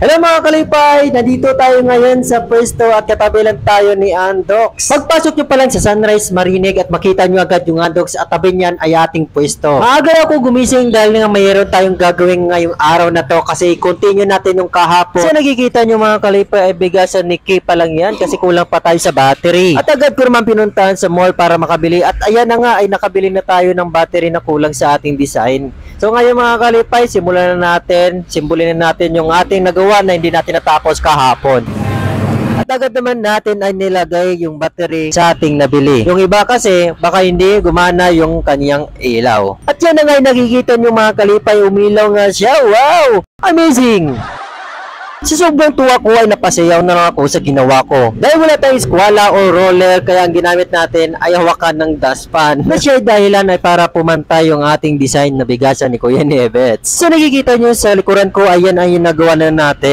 Hello mga kalipay! Nandito tayo ngayon sa pwesto at katabi lang tayo ni Andox. Pagpasok nyo pa lang sa Sunrise Marinig at makita nyo agad yung Andox at tabi niyan ay ating pwesto. Maaga ako gumising dahil nga mayroon tayong gagawin ngayong araw na to kasi continue natin yung kahapon. So nakikita nyo mga kalipay ay bigasan ni Kay pa lang yan kasi kulang pa tayo sa battery. At agad ko naman pinuntahan sa mall para makabili at ayan na nga ay nakabili na tayo ng battery na kulang sa ating design. So ngayon mga kalipay, simulan na natin, simbulin na natin yung ating nagawa na hindi natin natapos kahapon. At agad naman natin ay nilagay yung battery sa ating nabili. Yung iba kasi baka hindi gumana yung kanyang ilaw. At yan na nga nakikita nyo mga kalipay, umilaw nga siya. Wow! Amazing! Sa sobrang tuwa ko ay napasayaw na lang ako sa ginawa ko. Dahil wala tayong skwala o roller kaya ang ginamit natin ay hawakan ng dustpan. Na siya dahilan ay para pumantay yung ating design na bigasan ni Kuya Nevets. So nakikita nyo sa likuran ko, ayan ay nagawa na natin.